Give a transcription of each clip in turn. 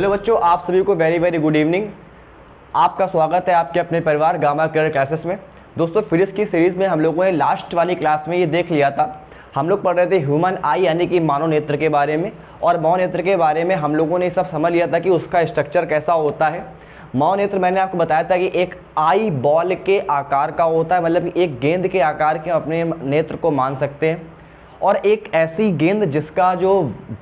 Hello बच्चों, आप सभी को वेरी वेरी गुड इवनिंग। आपका स्वागत है आपके अपने परिवार गामा करियर क्लासेस में। दोस्तों, फिजिक्स की सीरीज़ में हम लोगों ने लास्ट वाली क्लास में ये देख लिया था। हम लोग पढ़ रहे थे ह्यूमन आई यानी कि मानव नेत्र के बारे में, और मानव नेत्र के बारे में हम लोगों ने सब समझ लिया था कि उसका स्ट्रक्चर कैसा होता है। मानव नेत्र मैंने आपको बताया था कि एक आई बॉल के आकार का होता है, मतलब कि एक गेंद के आकार के अपने नेत्र को मान सकते हैं। और एक ऐसी गेंद जिसका जो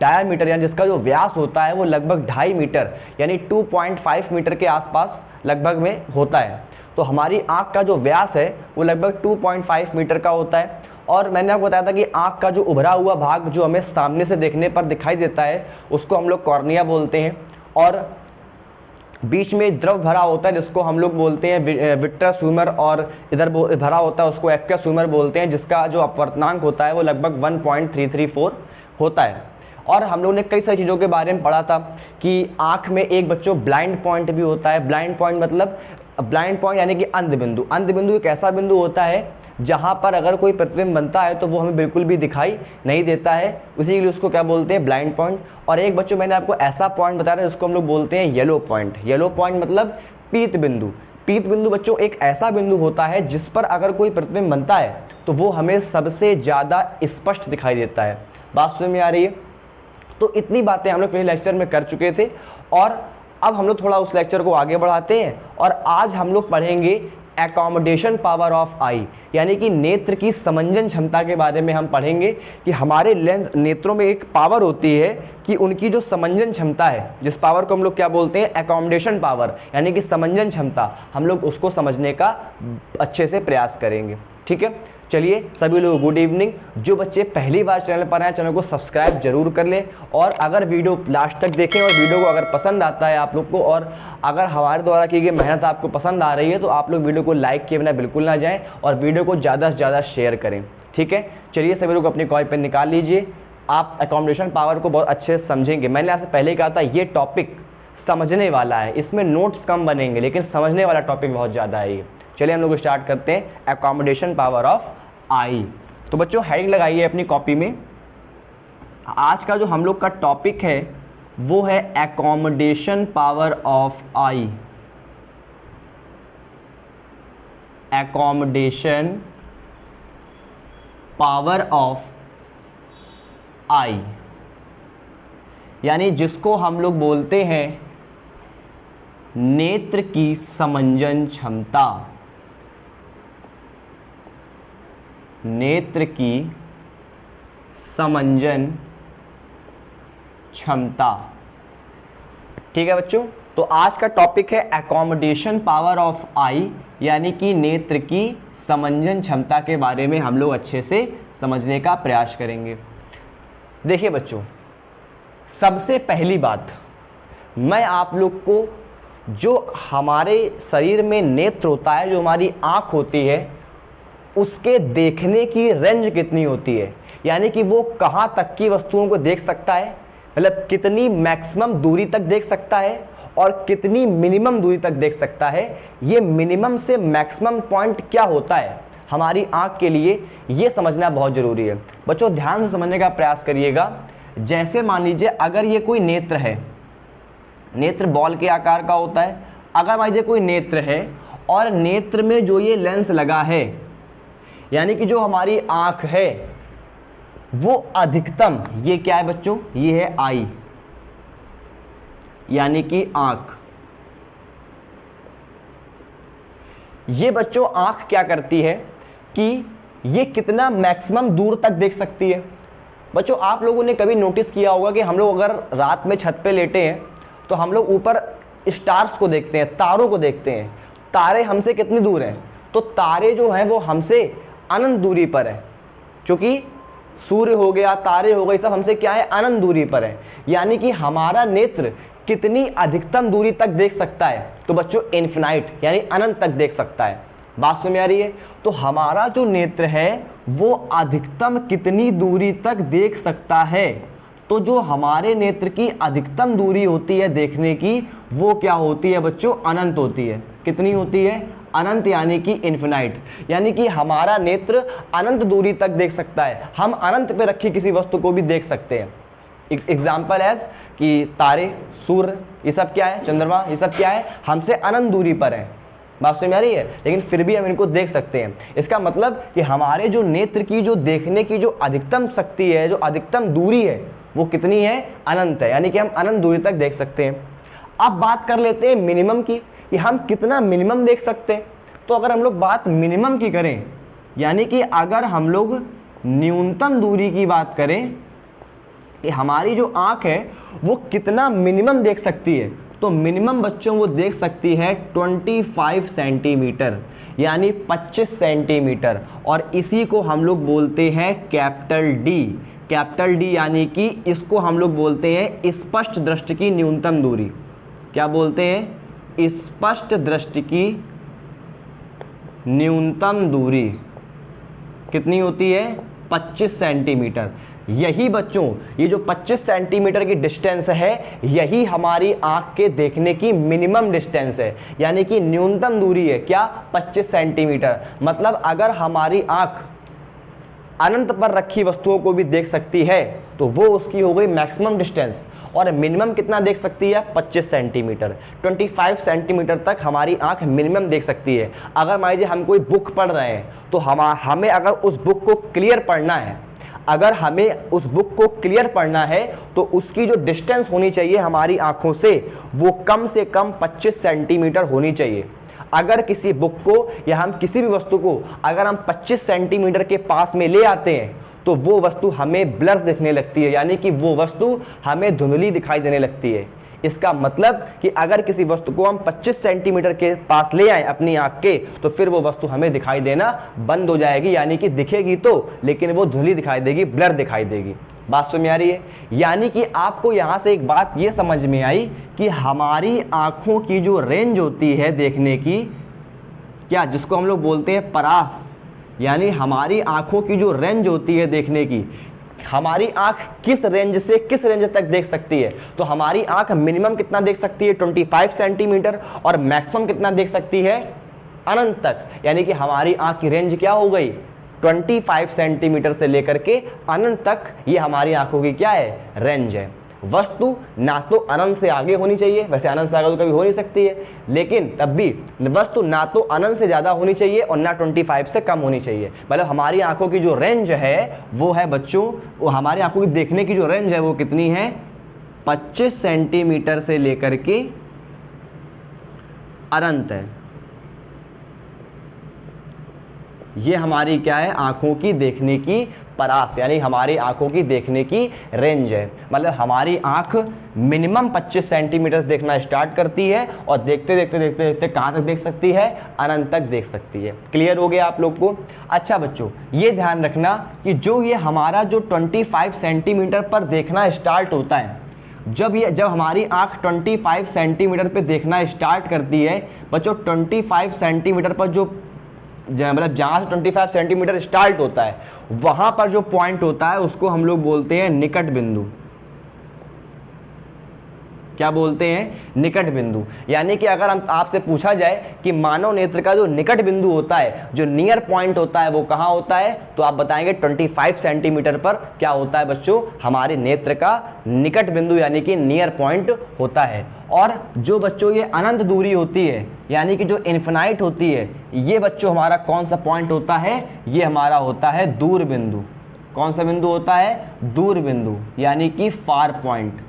डायामीटर यानी जिसका जो व्यास होता है वो लगभग 2.5 मीटर यानी 2.5 मीटर के आसपास लगभग में होता है। तो हमारी आँख का जो व्यास है वो लगभग 2.5 मीटर का होता है। और मैंने आपको बताया था कि आँख का जो उभरा हुआ भाग जो हमें सामने से देखने पर दिखाई देता है उसको हम लोग कॉर्निया बोलते हैं, और बीच में द्रव भरा होता है जिसको हम लोग बोलते हैं विट्रस ह्यूमर, और इधर भरा होता है उसको एक्वस ह्यूमर बोलते हैं, जिसका जो अपवर्तनांक होता है वो लगभग 1.334 होता है। और हम लोगों ने कई सारी चीज़ों के बारे में पढ़ा था कि आँख में एक बच्चों ब्लाइंड पॉइंट भी होता है। ब्लाइंड पॉइंट मतलब ब्लाइंड पॉइंट यानी कि अंध बिंदु। अंध बिंदु एक ऐसा बिंदु होता है जहाँ पर अगर कोई प्रतिबिंब बनता है तो वो हमें बिल्कुल भी दिखाई नहीं देता है, उसी के लिए उसको क्या बोलते हैं, ब्लाइंड पॉइंट। और एक बच्चों मैंने आपको ऐसा पॉइंट बताया था जिसको हम लोग बोलते हैं येलो पॉइंट। येलो पॉइंट मतलब पीत बिंदु। पीत बिंदु बच्चों एक ऐसा बिंदु होता है जिस पर अगर कोई प्रतिबिंब बनता है तो वो हमें सबसे ज़्यादा स्पष्ट दिखाई देता है। बात समझ में आ रही है? तो इतनी बातें हम लोग पहले लेक्चर में कर चुके थे, और अब हम लोग थोड़ा उस लेक्चर को आगे बढ़ाते हैं। और आज हम लोग पढ़ेंगे एकोमोडेशन पावर ऑफ आई, यानी कि नेत्र की समंजन क्षमता के बारे में हम पढ़ेंगे कि हमारे लेंस नेत्रों में एक पावर होती है कि उनकी जो समंजन क्षमता है, जिस पावर को हम लोग क्या बोलते हैं, एकोमोडेशन पावर यानी कि समंजन क्षमता, हम लोग उसको समझने का अच्छे से प्रयास करेंगे। ठीक है, चलिए सभी लोग गुड इवनिंग। जो बच्चे पहली बार चैनल पर आए चैनल को सब्सक्राइब जरूर कर लें, और अगर वीडियो लास्ट तक देखें और वीडियो को अगर पसंद आता है आप लोग को, और अगर हमारे द्वारा की गई मेहनत आपको पसंद आ रही है तो आप लोग वीडियो को लाइक किए बिना बिल्कुल ना जाएं, और वीडियो को ज़्यादा से ज़्यादा शेयर करें। ठीक है, चलिए सभी लोग अपनी कॉपी पेन निकाल लीजिए। आप एकोमोडेशन पावर को बहुत अच्छे से समझेंगे। मैंने आपसे पहले कहा था ये टॉपिक समझने वाला है, इसमें नोट्स कम बनेंगे लेकिन समझने वाला टॉपिक बहुत ज़्यादा है ये। चलिए हम लोग स्टार्ट करते हैं एकोमोडेशन पावर ऑफ आई। तो बच्चों हेडिंग लगाइए अपनी कॉपी में। आज का जो हम लोग का टॉपिक है वो है accommodation power of eye. Accommodation power of eye यानी जिसको हम लोग बोलते हैं नेत्र की समंजन क्षमता। नेत्र की समंजन क्षमता। ठीक है बच्चों, तो आज का टॉपिक है एकोमोडेशन पावर ऑफ आई, यानी कि नेत्र की समंजन क्षमता के बारे में हम लोग अच्छे से समझने का प्रयास करेंगे। देखिए बच्चों, सबसे पहली बात मैं आप लोग को जो हमारे शरीर में नेत्र होता है, जो हमारी आँख होती है, उसके देखने की रेंज कितनी होती है, यानी कि वो कहाँ तक की वस्तुओं को देख सकता है, मतलब कितनी मैक्सिमम दूरी तक देख सकता है और कितनी मिनिमम दूरी तक देख सकता है। ये मिनिमम से मैक्सिमम पॉइंट क्या होता है हमारी आँख के लिए, ये समझना बहुत ज़रूरी है। बच्चों ध्यान से समझने का प्रयास करिएगा। जैसे मान लीजिए अगर ये कोई नेत्र है, नेत्र बॉल के आकार का होता है। अगर मान लीजिए कोई नेत्र है और नेत्र में जो ये लेंस लगा है, यानी कि जो हमारी आँख है वो अधिकतम, ये क्या है बच्चों, ये है आई यानी कि आँख। ये बच्चों आँख क्या करती है कि ये कितना मैक्सिमम दूर तक देख सकती है। बच्चों आप लोगों ने कभी नोटिस किया होगा कि हम लोग अगर रात में छत पे लेटे हैं तो हम लोग ऊपर स्टार्स को देखते हैं, तारों को देखते हैं। तारे हमसे कितनी दूर हैं, तो तारे जो हैं वो हमसे अनंत दूरी पर है, क्योंकि सूर्य हो गया, तारे हो गए, सब हमसे क्या है, अनंत दूरी पर है। यानी कि हमारा नेत्र कितनी अधिकतम दूरी तक देख सकता है, तो बच्चों इन्फिनाइट यानी अनंत तक देख सकता है। बात समझ में आ रही है? तो हमारा जो नेत्र है वो अधिकतम कितनी दूरी तक देख सकता है, तो जो हमारे नेत्र की अधिकतम दूरी होती है देखने की, वो क्या होती है बच्चों, अनंत होती है। कितनी होती है, अनंत यानी कि इन्फिनाइट। यानी कि हमारा नेत्र अनंत दूरी तक देख सकता है। हम अनंत पे रखी किसी वस्तु को भी देख सकते हैं। एग्जाम्पल एज कि तारे, सूर्य, ये सब क्या है, चंद्रमा, ये सब क्या है, हमसे अनंत दूरी पर है। बात समझ में आ रही है, लेकिन फिर भी हम इनको देख सकते हैं। इसका मतलब कि हमारे जो नेत्र की जो देखने की जो अधिकतम शक्ति है, जो अधिकतम दूरी है, वो कितनी है, अनंत है, यानी कि हम अनंत दूरी तक देख सकते हैं। अब बात कर लेते हैं मिनिमम की, कि हम कितना मिनिमम देख सकते हैं। तो अगर हम लोग बात मिनिमम की करें, यानी कि अगर हम लोग न्यूनतम दूरी की बात करें कि हमारी जो आंख है वो कितना मिनिमम देख सकती है, तो मिनिमम बच्चों वो देख सकती है 25 सेंटीमीटर, यानी 25 सेंटीमीटर, और इसी को हम लोग बोलते हैं कैपिटल डी। कैपिटल डी यानी कि इसको हम लोग बोलते हैं स्पष्ट दृष्टि की न्यूनतम दूरी। क्या बोलते हैं, स्पष्ट दृष्टि की न्यूनतम दूरी कितनी होती है, 25 सेंटीमीटर। यही बच्चों, ये जो 25 सेंटीमीटर की डिस्टेंस है, यही हमारी आंख के देखने की मिनिमम डिस्टेंस है, यानी कि न्यूनतम दूरी है क्या, 25 सेंटीमीटर। मतलब अगर हमारी आंख अनंत पर रखी वस्तुओं को भी देख सकती है तो वो उसकी हो गई मैक्सिमम डिस्टेंस, और मिनिमम कितना देख सकती है, 25 सेंटीमीटर। 25 सेंटीमीटर तक हमारी आंख मिनिमम देख सकती है। अगर मान लीजिए हम कोई बुक पढ़ रहे हैं तो हमें अगर उस बुक को क्लियर पढ़ना है, अगर हमें उस बुक को क्लियर पढ़ना है तो उसकी जो डिस्टेंस होनी चाहिए हमारी आंखों से, वो कम से कम 25 सेंटीमीटर होनी चाहिए। अगर किसी बुक को या हम किसी भी वस्तु को अगर हम 25 सेंटीमीटर के पास में ले आते हैं तो वो वस्तु हमें ब्लर दिखने लगती है, यानी कि वो वस्तु हमें धुंधली दिखाई देने लगती है। इसका मतलब कि अगर किसी वस्तु को हम 25 सेंटीमीटर के पास ले आए अपनी आंख के, तो फिर वो वस्तु हमें दिखाई देना बंद हो जाएगी, यानी कि दिखेगी तो, लेकिन वो धुंधली दिखाई देगी, ब्लर दिखाई देगी। बात समझ में आ रही है। यानी कि आपको यहां से एक बात ये समझ में आई कि हमारी आंखों की जो रेंज होती है देखने की, क्या, जिसको हम लोग बोलते हैं परास, यानी हमारी आंखों की जो रेंज होती है देखने की, हमारी आंख किस रेंज से किस रेंज तक देख सकती है। तो हमारी आंख मिनिमम कितना देख सकती है, 25 सेंटीमीटर, और मैक्सिमम कितना देख सकती है, अनंत तक। यानी कि हमारी आंख की रेंज क्या हो गई, 25 सेंटीमीटर से लेकर के अनंत तक, ये हमारी आंखों की क्या है, रेंज है। वस्तु ना तो अनंत से आगे होनी चाहिए, वैसे अनंत से आगे तो कभी हो नहीं सकती है, लेकिन तब भी वस्तु ना तो अनंत से ज्यादा होनी चाहिए और ना 25 से कम होनी चाहिए। मतलब हमारी आंखों की जो रेंज है वो है बच्चों, वो हमारी आंखों की देखने की जो रेंज है वो कितनी है, 25 सेंटीमीटर से लेकर के अनंत है। ये हमारी क्या है, आंखों की देखने की परास, यानी हमारी आंखों की देखने की रेंज है। मतलब हमारी आंख मिनिमम 25 सेंटीमीटर देखना स्टार्ट करती है और देखते देखते देखते देखते कहां तक देख सकती है, अनंत तक देख सकती है। क्लियर हो गया आप लोग को। अच्छा बच्चों, ये ध्यान रखना कि जो ये हमारा जो 25 सेंटीमीटर पर देखना स्टार्ट होता है, जब हमारी आंख 25 सेंटीमीटर पे देखना स्टार्ट करती है बच्चों, 25 सेंटीमीटर पर जो मतलब जहां से 25 सेंटीमीटर स्टार्ट होता है वहां पर जो पॉइंट होता है उसको हम लोग बोलते हैं निकट बिंदु। क्या बोलते हैं, निकट बिंदु। यानी कि अगर हम आपसे पूछा जाए कि मानव नेत्र का जो निकट बिंदु होता है, जो नियर पॉइंट होता है, वो कहां होता है, तो आप बताएंगे 25 सेंटीमीटर पर क्या होता है बच्चों, हमारे नेत्र का निकट बिंदु यानी कि नियर पॉइंट होता है। और जो बच्चों ये अनंत दूरी होती है, यानी कि जो इन्फिनाइट होती है, ये बच्चों हमारा कौन सा पॉइंट होता है, ये हमारा होता है दूर बिंदु। कौन सा बिंदु होता है, दूर बिंदु, यानी कि फार पॉइंट,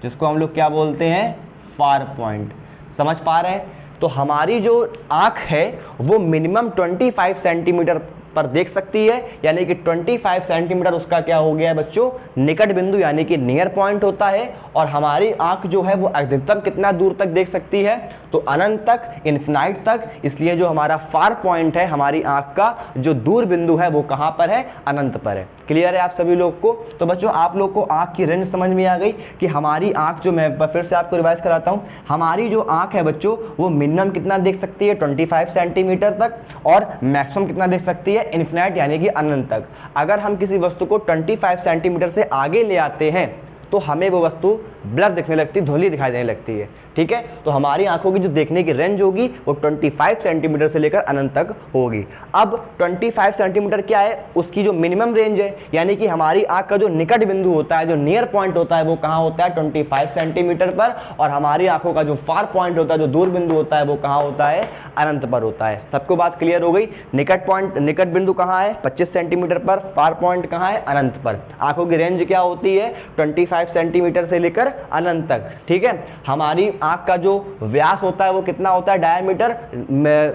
जिसको हम लोग क्या बोलते हैं, फार पॉइंट। समझ पा रहे हैं। तो हमारी जो आंख है वो मिनिमम 25 सेंटीमीटर पर देख सकती है, यानी कि 25 सेंटीमीटर उसका क्या हो गया है बच्चों, निकट बिंदु यानी कि नियर पॉइंट होता है। और हमारी आंख जो है वो अधिकतम कितना दूर तक देख सकती है, तो अनंत तक, इन्फिनाइट तक। इसलिए जो हमारा फार पॉइंट है हमारी आंख का, जो दूर बिंदु है वो कहां पर है, अनंत पर है। क्लियर है आप सभी लोग को। तो बच्चों आप लोग को आंख की रेंज समझ में आ गई कि हमारी आंख जो, मैं फिर से आपको रिवाइज कराता हूं, हमारी जो आंख है बच्चों वो मिनिमम कितना देख सकती है, 25 सेंटीमीटर तक, और मैक्सिमम कितना देख सकती है, इन्फिनाइट यानी कि अनंत तक। अगर हम किसी वस्तु को 25 सेंटीमीटर से आगे ले आते हैं तो हमें वो वस्तु ब्लर दिखने लगती है, धुंधली दिखाई देने लगती है। ठीक है, तो हमारी आंखों की जो देखने की रेंज होगी वो 25 सेंटीमीटर से लेकर अनंत तक होगी। अब 25 सेंटीमीटर क्या है, उसकी जो मिनिमम रेंज है, यानी कि हमारी आंख का जो निकट बिंदु होता है, जो नियर पॉइंट होता है, वो कहाँ होता है 25 सेंटीमीटर पर, और हमारी आंखों का जो फार पॉइंट होता है, जो दूर बिंदु होता है, वो कहाँ होता है अनंत पर होता है। सबको बात क्लियर हो गई। निकट बिंदु कहाँ है 25 सेंटीमीटर पर, फार पॉइंट कहाँ है अनंत पर। आंखों की रेंज क्या होती है 25 सेंटीमीटर से लेकर अनंत तक। ठीक है, हमारी आंख का जो व्यास होता है वो कितना होता है, डायमीटर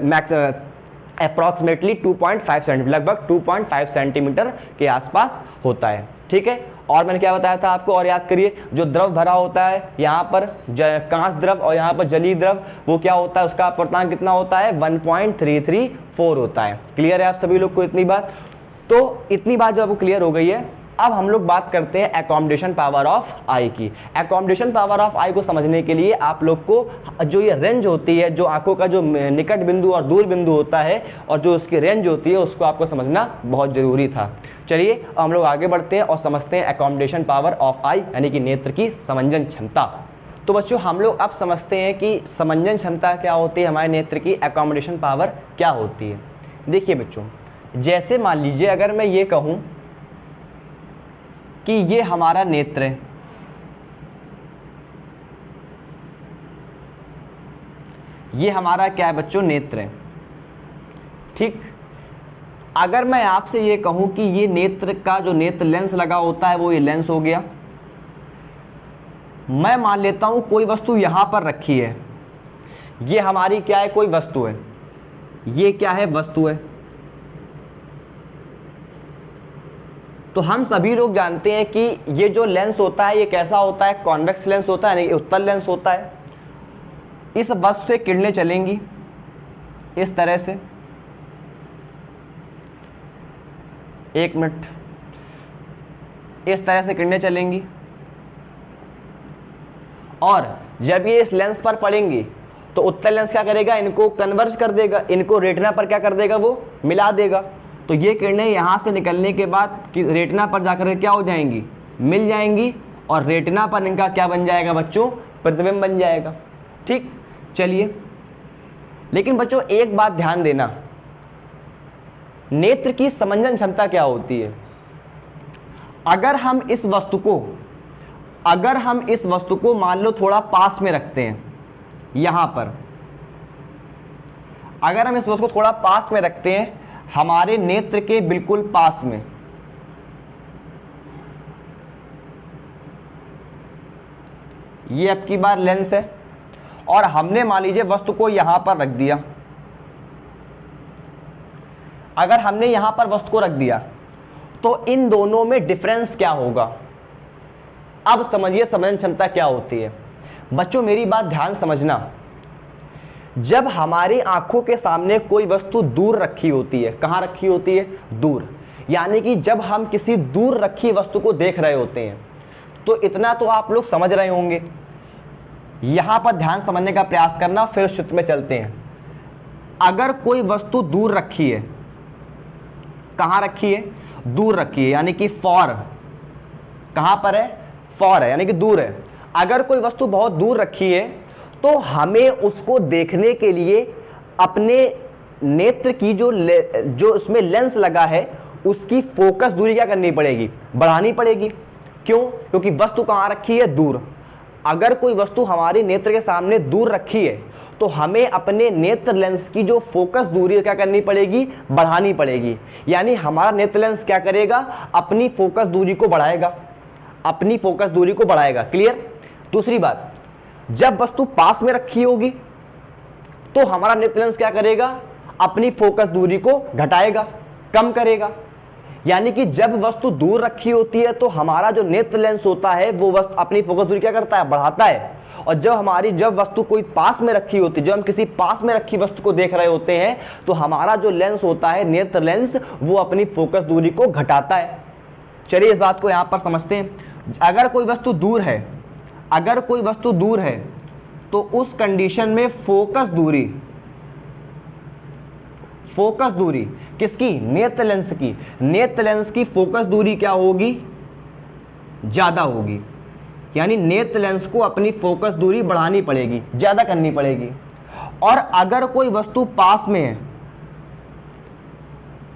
मैक्स अप्रॉक्सीमेटली 2.5 सेंटीमीटर, लगभग 2.5 सेंटीमीटर के आसपास होता है। ठीक है, और मैंने क्या बताया था आपको, और याद करिए, जो द्रव भरा होता है यहाँ पर कांच द्रव और यहाँ पर जलीय द्रव, वो क्या होता है, उसका अपवर्तनांक कितना होता है 1.334 होता है। क्लियर है आप सभी लोग को इतनी बात? तो इतनी बात जब आपको क्लियर हो गई है, अब हम लोग बात करते हैं अकोमोडेशन पावर ऑफ आई की। अकोमोडेशन पावर ऑफ आई को समझने के लिए आप लोग को जो ये रेंज होती है, जो आंखों का जो निकट बिंदु और दूर बिंदु होता है और जो उसकी रेंज होती है, उसको आपको समझना बहुत जरूरी था। चलिए हम लोग आगे बढ़ते हैं और समझते हैं अकोमोडेशन पावर ऑफ आई, यानी कि नेत्र की समंजन क्षमता। तो बच्चों हम लोग अब समझते हैं कि समंजन क्षमता क्या होती है, हमारे नेत्र की अकोमोडेशन पावर क्या होती है। देखिए बच्चों, जैसे मान लीजिए अगर मैं ये कहूं कि ये हमारा नेत्र है, ये हमारा क्या है बच्चों, नेत्र है। ठीक, अगर मैं आपसे ये कहूं कि ये नेत्र का जो नेत्र लेंस लगा होता है वो ये लेंस हो गया। मैं मान लेता हूं कोई वस्तु यहां पर रखी है, ये हमारी क्या है, कोई वस्तु है, ये क्या है, वस्तु है। तो हम सभी लोग जानते हैं कि ये जो लेंस होता है ये कैसा होता है, कॉन्वेक्स लेंस होता है, यानी उत्तल लेंस होता है। इस वस्तु से किरणें चलेंगी इस तरह से, एक मिनट, इस तरह से किरणें चलेंगी, और जब ये इस लेंस पर पड़ेंगी तो उत्तल लेंस क्या करेगा, इनको कन्वर्ज कर देगा, इनको रेटिना पर क्या कर देगा, वो मिला देगा। तो ये किरणें यहाँ से निकलने के बाद कि रेटिना पर जाकर क्या हो जाएंगी, मिल जाएंगी, और रेटिना पर इनका क्या बन जाएगा बच्चों, प्रतिबिंब बन जाएगा। ठीक, चलिए, लेकिन बच्चों एक बात ध्यान देना, नेत्र की समंजन क्षमता क्या होती है। अगर हम इस वस्तु को मान लो थोड़ा पास में रखते हैं, यहां पर अगर हम इस वस्तु को थोड़ा पास में रखते हैं, हमारे नेत्र के बिल्कुल पास में, ये अब की बार लेंस है, और हमने मान लीजिए वस्तु को यहां पर रख दिया। अगर हमने यहां पर वस्तु को रख दिया तो इन दोनों में डिफरेंस क्या होगा। अब समझिए समंजन क्षमता क्या होती है। बच्चों मेरी बात ध्यान समझना, जब हमारी आंखों के सामने कोई वस्तु दूर रखी होती है, कहां रखी होती है, दूर, यानी कि जब हम किसी दूर रखी वस्तु को देख रहे होते हैं, तो इतना तो आप लोग समझ रहे होंगे। यहां पर ध्यान समझने का प्रयास करना, फिर सूत्र में चलते हैं। अगर कोई वस्तु दूर रखी है, कहां रखी है, दूर रखी है, यानी कि फॉर, कहां पर है, फॉर है, यानी कि दूर है। अगर कोई वस्तु बहुत दूर रखी है तो हमें उसको देखने के लिए अपने नेत्र की जो उसमें लेंस लगा है उसकी फोकस दूरी क्या करनी पड़ेगी, बढ़ानी पड़ेगी। क्यों? क्योंकि वस्तु कहां रखी है, दूर। अगर कोई वस्तु हमारे नेत्र के सामने दूर रखी है तो हमें अपने नेत्र लेंस की जो फोकस दूरी क्या करनी पड़ेगी, बढ़ानी पड़ेगी। यानी हमारा नेत्र लेंस क्या करेगा, अपनी फोकस दूरी को बढ़ाएगा, अपनी फोकस दूरी को बढ़ाएगा। क्लियर? दूसरी बात, जब वस्तु पास में रखी होगी तो हमारा नेत्र लेंस क्या करेगा, अपनी फोकस दूरी को घटाएगा, कम करेगा। यानी कि जब वस्तु दूर रखी होती है तो हमारा जो नेत्र लेंस होता है वो वस्तु अपनी फोकस दूरी क्या करता है, बढ़ाता है। और जब वस्तु कोई पास में रखी होती है, जब हम किसी पास में रखी वस्तु को देख रहे होते हैं तो हमारा जो लेंस होता है, नेत्र लेंस, वो अपनी फोकस दूरी को घटाता है। चलिए इस बात को यहां पर समझते हैं। अगर कोई वस्तु दूर है, अगर कोई वस्तु दूर है तो उस कंडीशन में फोकस दूरी किसकी, नेत्र लेंस की। नेत्र लेंस की फोकस दूरी क्या होगी, ज्यादा होगी। यानी नेत्र लेंस को अपनी फोकस दूरी बढ़ानी पड़ेगी, ज़्यादा करनी पड़ेगी। और अगर कोई वस्तु पास में है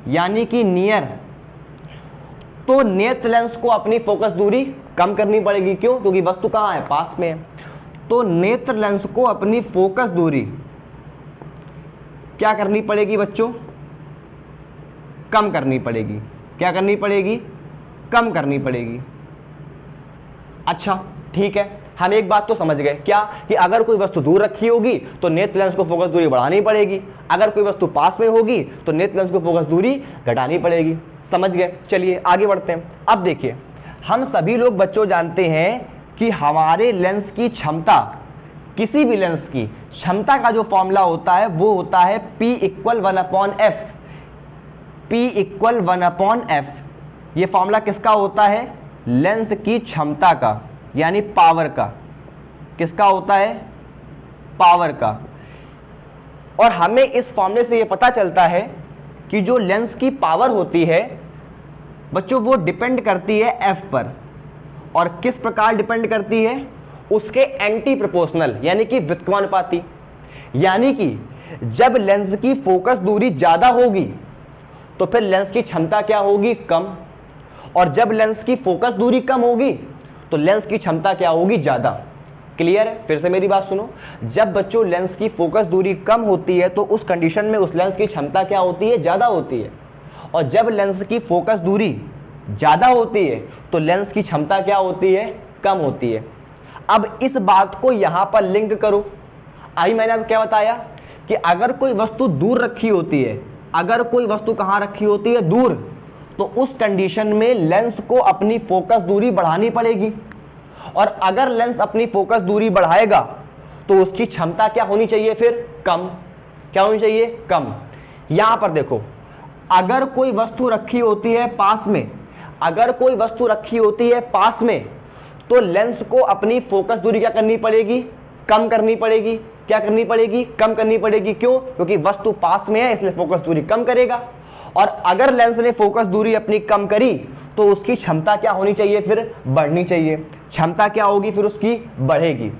यानी कि नियर, तो नेत्र लेंस को अपनी फोकस दूरी कम करनी पड़ेगी। क्यों? क्योंकि वस्तु कहाँ है? पास में है। तो नेत्र लेंस को अपनी फोकस दूरी क्या करनी पड़ेगी बच्चों? कम करनी पड़ेगी। क्या करनी पड़ेगी? कम करनी पड़ेगी। अच्छा ठीक है, हम एक बात तो समझ गए, क्या? कि अगर कोई वस्तु दूर रखी होगी तो नेत्र लेंस को फोकस दूरी बढ़ानी पड़ेगी, अगर कोई वस्तु पास में होगी तो नेत्र लेंस को फोकस दूरी घटानी पड़ेगी। समझ गए? चलिए आगे बढ़ते हैं। अब देखिए, हम सभी लोग बच्चों जानते हैं कि हमारे लेंस की क्षमता, किसी भी लेंस की क्षमता का जो फॉर्मूला होता है वो होता है P = 1/f। P = 1/f। ये फॉर्मूला किसका होता है? लेंस की क्षमता का, यानी पावर का। किसका होता है? पावर का। और हमें इस फॉर्मूले से ये पता चलता है कि जो लेंस की पावर होती है बच्चों वो डिपेंड करती है f पर। और किस प्रकार डिपेंड करती है? उसके एंटी प्रोपोर्शनल, यानी कि व्युत्क्रमानुपाती। यानी कि जब लेंस की फोकस दूरी ज्यादा होगी तो फिर लेंस की क्षमता क्या होगी? कम। और जब लेंस की फोकस दूरी कम होगी तो लेंस की क्षमता क्या होगी? ज्यादा। क्लियर है? फिर से मेरी बात सुनो, जब बच्चों लेंस की फोकस दूरी कम होती है तो उस कंडीशन में उस लेंस की क्षमता क्या होती है? ज्यादा होती है। और जब लेंस की फोकस दूरी ज्यादा होती है तो लेंस की क्षमता क्या होती है? कम होती है। अब इस बात को यहां पर लिंक करो। अभी मैंने अब क्या बताया कि अगर कोई वस्तु दूर रखी होती है, अगर कोई वस्तु कहां रखी होती है? दूर, तो उस कंडीशन में लेंस को अपनी फोकस दूरी बढ़ानी पड़ेगी। और अगर लेंस अपनी फोकस दूरी बढ़ाएगा तो उसकी क्षमता क्या होनी चाहिए? फिर कम। क्या होनी चाहिए? कम। यहां पर देखो, अगर कोई वस्तु रखी होती है पास में, अगर कोई वस्तु रखी होती है पास में, तो लेंस को अपनी फोकस दूरी क्या करनी पड़ेगी? कम करनी पड़ेगी। क्या करनी पड़ेगी? कम करनी पड़ेगी। क्यों? क्योंकि वस्तु पास में है इसलिए फोकस दूरी कम करेगा। और अगर लेंस ने फोकस दूरी अपनी कम करी तो उसकी क्षमता क्या होनी चाहिए? फिर बढ़नी चाहिए। क्षमता क्या होगी? फिर उसकी बढ़ेगी।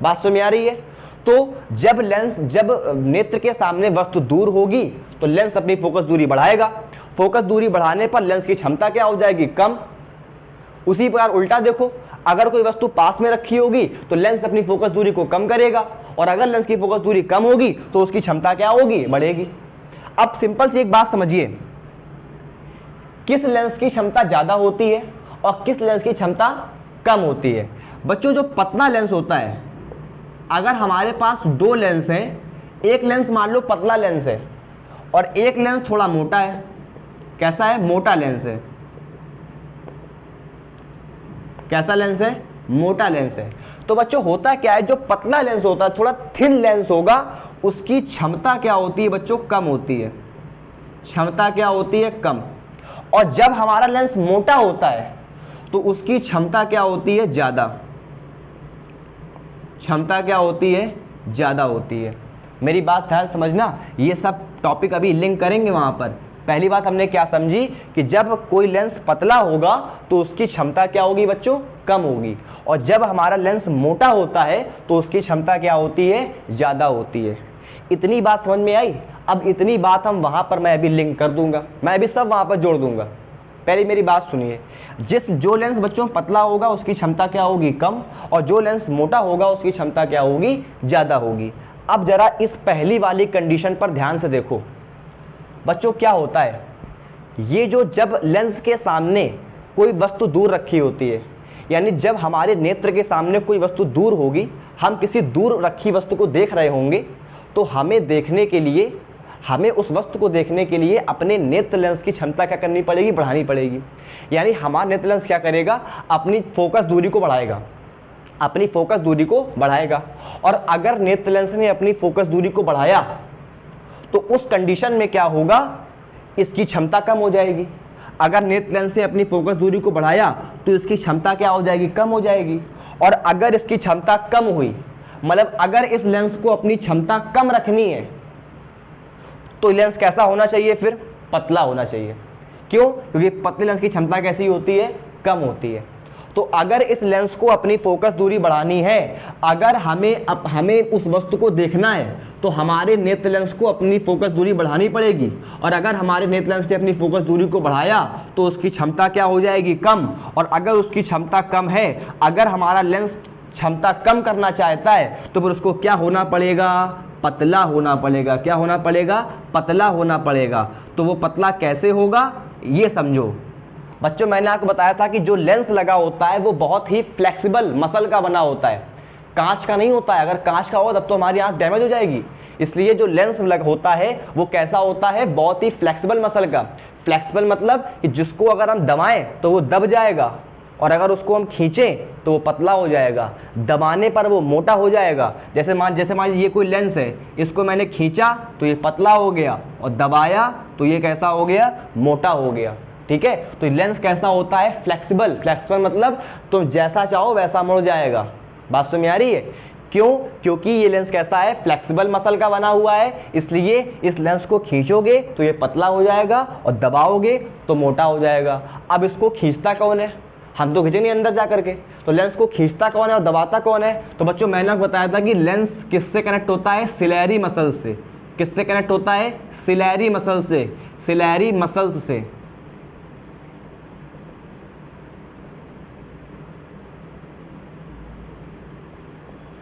बात समझ में आ रही है? तो जब नेत्र के सामने वस्तु दूर होगी तो लेंस अपनी फोकस दूरी बढ़ाएगा। फोकस दूरी बढ़ाने पर लेंस की क्षमता क्या हो जाएगी? कम। उसी प्रकार उल्टा देखो, अगर कोई वस्तु पास में रखी होगी तो लेंस अपनी फोकस दूरी को कम करेगा, और अगर लेंस की फोकस दूरी कम होगी तो उसकी क्षमता क्या होगी? बढ़ेगी। अब सिंपल सी एक बात समझिए, किस लेंस की क्षमता ज्यादा होती है और किस लेंस की क्षमता कम होती है? बच्चों जो पतला लेंस होता है, अगर हमारे पास दो लेंस हैं, एक लेंस मान लो पतला लेंस है और एक लेंस थोड़ा मोटा है। कैसा है? मोटा लेंस है। कैसा लेंस है? मोटा लेंस है। तो बच्चों होता क्या है, जो पतला लेंस होता है, थोड़ा थिन लेंस होगा, उसकी क्षमता क्या होती है बच्चों? कम होती है। क्षमता क्या होती है? कम। और जब हमारा लेंस मोटा होता है तो उसकी क्षमता क्या होती है? ज्यादा। क्षमता क्या होती है? ज्यादा होती है। मेरी बात ध्यान समझना, ये सब टॉपिक अभी लिंक करेंगे वहां पर। पहली बात हमने क्या समझी कि जब कोई लेंस पतला होगा तो उसकी क्षमता क्या होगी बच्चों? कम होगी। और जब हमारा लेंस मोटा होता है तो उसकी क्षमता क्या होती है? ज्यादा होती है। इतनी बात समझ में आई? अब इतनी बात हम वहां पर मैं अभी लिंक कर दूंगा, मैं अभी सब वहां पर जोड़ दूंगा। पहले मेरी बात सुनिए, जो लेंस बच्चों पतला होगा उसकी क्षमता क्या होगी? कम। और जो लेंस मोटा होगा उसकी क्षमता क्या होगी? ज्यादा होगी। अब जरा इस पहली वाली कंडीशन पर ध्यान से देखो बच्चों, क्या होता है, ये जो जब लेंस के सामने कोई वस्तु दूर रखी होती है, यानी जब हमारे नेत्र के सामने कोई वस्तु दूर होगी, हम किसी दूर रखी वस्तु को देख रहे होंगे, तो हमें उस वस्तु को देखने के लिए अपने नेत्र लेंस की क्षमता क्या करनी पड़ेगी? बढ़ानी पड़ेगी। यानी हमारा नेत्र लेंस क्या करेगा? अपनी फोकस दूरी को बढ़ाएगा, अपनी फोकस दूरी को बढ़ाएगा। और अगर नेत्र लेंस ने अपनी फोकस दूरी को बढ़ाया तो उस कंडीशन में क्या होगा? इसकी क्षमता कम हो जाएगी। अगर नेत्र लेंस ने अपनी फोकस दूरी को बढ़ाया तो इसकी क्षमता क्या हो जाएगी? कम हो जाएगी। और अगर इसकी क्षमता कम हुई, मतलब अगर इस लेंस को अपनी क्षमता कम रखनी है तो लेंस कैसा होना चाहिए? फिर पतला होना चाहिए। क्यों? क्योंकि पतले लेंस की क्षमता कैसी होती है? कम होती है। तो अगर इस लेंस को अपनी फोकस दूरी बढ़ानी है, अगर हमें उस वस्तु को देखना है, तो हमारे नेत्र लेंस को अपनी फोकस दूरी बढ़ानी पड़ेगी। और अगर हमारे नेत्र लेंस ने अपनी फोकस दूरी को बढ़ाया तो उसकी क्षमता क्या हो जाएगी? कम। और अगर उसकी क्षमता कम है, अगर हमारा लेंस क्षमता कम करना चाहता है, तो फिर उसको क्या होना पड़ेगा? पतला होना पड़ेगा। क्या होना पड़ेगा? पतला होना पड़ेगा। तो वो पतला कैसे होगा ये समझो बच्चों। मैंने आपको बताया था कि जो लेंस लगा होता है वो बहुत ही फ्लेक्सिबल मसल का बना होता है, कांच का नहीं होता है। अगर कांच का हो तब तो हमारी आंख डैमेज हो जाएगी। इसलिए जो लेंस होता है वो कैसा होता है? बहुत ही फ्लेक्सिबल मसल का। फ्लेक्सिबल मतलब कि जिसको अगर हम दबाएं तो वो दब जाएगा, और अगर उसको हम खींचें तो वो पतला हो जाएगा, दबाने पर वो मोटा हो जाएगा। जैसे मान लीजिए ये कोई लेंस है, इसको मैंने खींचा तो ये पतला हो गया, और दबाया तो ये कैसा हो गया? मोटा हो गया। ठीक है, तो लेंस कैसा होता है? फ्लेक्सिबल। फ्लेक्सिबल मतलब तुम जैसा चाहो वैसा मुड़ जाएगा। बात समझ में आ रही है? क्यों? क्योंकि ये लेंस कैसा है? फ्लेक्सिबल मसल का बना हुआ है। इसलिए इस लेंस को खींचोगे तो ये पतला हो जाएगा, और दबाओगे तो मोटा हो जाएगा। अब इसको खींचता कौन है? हम तो खींचे नहीं अंदर जा करके, तो लेंस को खींचता कौन है और दबाता कौन है? तो बच्चों मैंने आपको बताया था कि लेंस किससे कनेक्ट होता है? सिलेरी मसल से। किससे कनेक्ट होता है? सिलेरी मसल से। सिलेरी मसल्स से।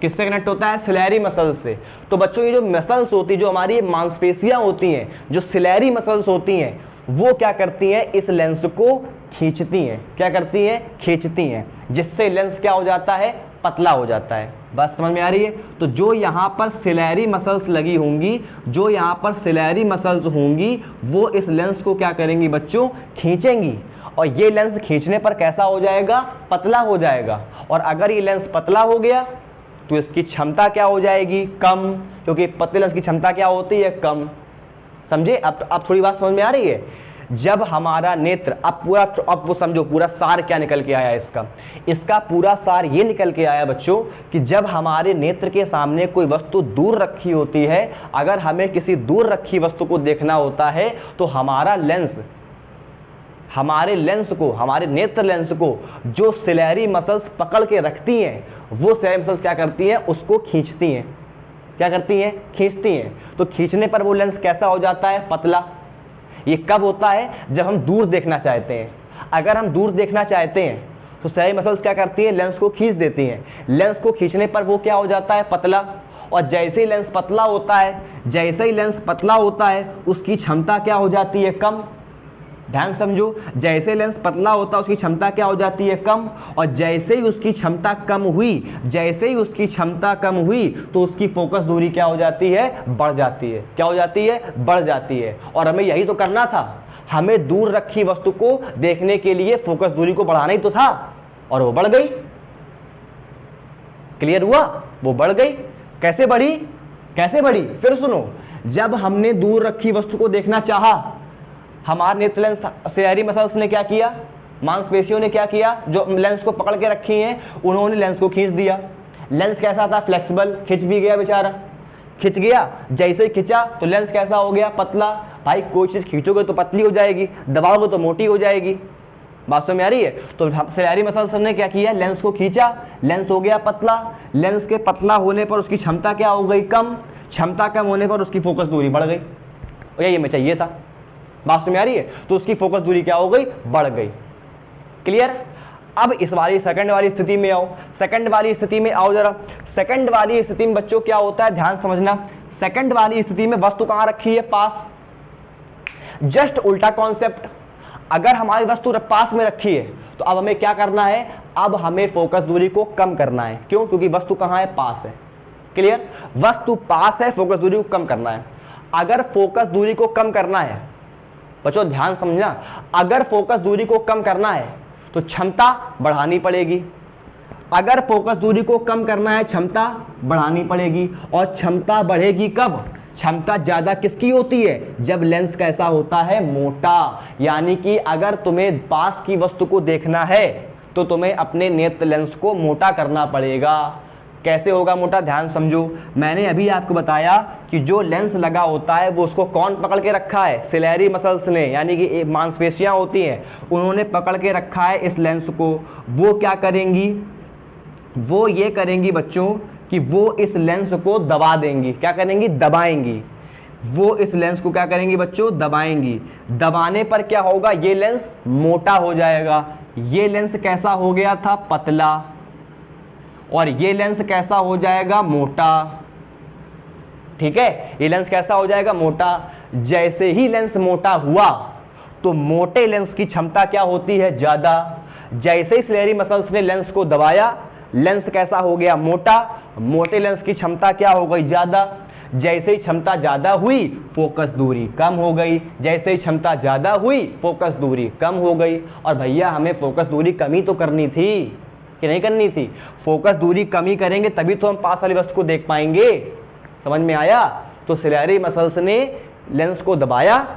किससे कनेक्ट होता है? सिलेरी मसल्स से। तो बच्चों ये जो मसल्स होती है, जो हमारी मांसपेशियां होती हैं, जो सिलेरी मसल्स होती हैं, वो क्या करती हैं? इस लेंस को खींचती हैं। क्या करती हैं? खींचती हैं, जिससे लेंस क्या हो जाता है? पतला हो जाता है। बात समझ में आ रही है? तो जो यहाँ पर सिलेरी मसल्स लगी होंगी, जो यहाँ पर सिलेरी मसल्स होंगी, वो इस लेंस को क्या करेंगी बच्चों? खींचेंगी। और ये लेंस खींचने पर कैसा हो जाएगा? पतला हो जाएगा। और अगर ये लेंस पतला हो गया तो इसकी क्षमता क्या हो जाएगी? कम। क्योंकि पतले लेंस की क्षमता क्या होती है? कम। समझे? अब थोड़ी बात समझ में आ रही है? जब हमारा नेत्र, अब वो समझो पूरा सार क्या निकल के आया इसका पूरा सार ये निकल के आया बच्चों कि जब हमारे नेत्र के सामने कोई वस्तु दूर रखी होती है, अगर हमें किसी दूर रखी वस्तु को देखना होता है, तो हमारे नेत्र लेंस को जो सिलेरी मसल्स पकड़ के रखती हैं, वो सिलेरी मसल्स क्या करती हैं? उसको खींचती हैं। क्या करती हैं? खींचती हैं। तो खींचने पर वो लेंस कैसा हो जाता है? पतला। ये कब होता है? जब हम दूर देखना चाहते हैं। अगर हम दूर देखना चाहते हैं तो सिलेरी मसल्स क्या करती हैं? लेंस को खींच देती हैं। लेंस को खींचने पर वो क्या हो जाता है? पतला। और जैसे ही लेंस पतला होता है, उसकी क्षमता क्या हो जाती है? कम। ध्यान समझो, जैसे लेंस पतला होता है उसकी क्षमता क्या हो जाती है? कम। और जैसे ही उसकी क्षमता कम हुई तो उसकी फोकस दूरी क्या हो जाती है? बढ़ जाती है। क्या हो जाती है? बढ़ जाती है। और हमें यही तो करना था, हमें दूर रखी वस्तु को देखने के लिए फोकस दूरी को बढ़ाना ही तो था, और वो बढ़ गई। क्लियर हुआ? वो बढ़ गई। कैसे बढ़ी? फिर सुनो, जब हमने दूर रखी वस्तु को देखना चाहा, हमारे नेत्र लेंस सिलेरी मसल्स ने क्या किया? मांसपेशियों ने क्या किया? जो लेंस को पकड़ के रखी हैं, उन्होंने लेंस को खींच दिया। लेंस कैसा था? फ्लेक्सिबल। खिंच भी गया बेचारा, खिंच गया। जैसे ही खिंचा तो लेंस कैसा हो गया? पतला। भाई कोई चीज़ खींचोगे तो पतली हो जाएगी, दबाओगे तो मोटी हो जाएगी। बात समझ में आ रही है? तो सिलेरी मसल्स ने क्या किया? लेंस को खींचा, लेंस हो गया पतला। लेंस के पतला होने पर उसकी क्षमता क्या हो गई? कम। क्षमता कम होने पर उसकी फोकस दूरी बढ़ गई। और यही हमें चाहिए था। बात समझ में आ रही है? तो उसकी फोकस दूरी क्या हो गई? बढ़ गई। क्लियर? अब इस वाली सेकंड वाली स्थिति में आओ। सेकंड वाली स्थिति में आओ जरा। सेकंड वाली स्थिति में बच्चों क्या होता है? ध्यान समझना। सेकंड वाली स्थिति में वस्तु कहां रखी है? पास। जस्ट उल्टा कॉन्सेप्ट। अगर हमारी वस्तु पास में रखी है तो अब हमें क्या करना है? अब हमें फोकस दूरी को कम करना है। क्यों? क्योंकि वस्तु कहां है? पास है। क्लियर? वस्तु पास है, फोकस दूरी को कम करना है। अगर फोकस दूरी को कम करना है बच्चों, ध्यान समझना, अगर फोकस दूरी को कम करना है तो क्षमता बढ़ानी पड़ेगी। अगर फोकस दूरी को कम करना है, क्षमता बढ़ानी पड़ेगी। और क्षमता बढ़ेगी कब? क्षमता ज्यादा किसकी होती है? जब लेंस कैसा होता है? मोटा। यानी कि अगर तुम्हें पास की वस्तु को देखना है तो तुम्हें अपने नेत्र लेंस को मोटा करना पड़ेगा। कैसे होगा मोटा, ध्यान समझो। मैंने अभी आपको बताया कि जो लेंस लगा होता है वो उसको कौन पकड़ के रखा है, सिलेरी मसल्स ने, यानी कि मांसपेशियां होती हैं, उन्होंने पकड़ के रखा है इस लेंस को। वो क्या करेंगी, वो ये करेंगी बच्चों कि वो इस लेंस को दबा देंगी। क्या करेंगी, दबाएंगी। वो इस लेंस को क्या करेंगी बच्चों, दबाएंगी। दबाने पर क्या होगा, ये लेंस मोटा हो जाएगा। ये लेंस कैसा हो गया था, पतला, और ये लेंस कैसा हो जाएगा, मोटा। ठीक है, ये लेंस कैसा हो जाएगा, मोटा। जैसे ही लेंस मोटा हुआ तो मोटे लेंस की क्षमता क्या होती है, ज्यादा। जैसे ही सिलेरी मसल्स ने लेंस को दबाया, लेंस कैसा हो गया, मोटा। मोटे लेंस की क्षमता क्या हो गई, ज्यादा। जैसे ही क्षमता ज्यादा हुई, फोकस दूरी कम हो गई। जैसे ही क्षमता ज्यादा हुई, फोकस दूरी कम हो गई। और भैया हमें फोकस दूरी कमी तो करनी थी कि नहीं करनी थी? फोकस दूरी कमी करेंगे तभी तो हम पास वाली वस्तु को देख पाएंगे। समझ में आया? तो सिलेरी मसल्स ने लेंस को दबाया,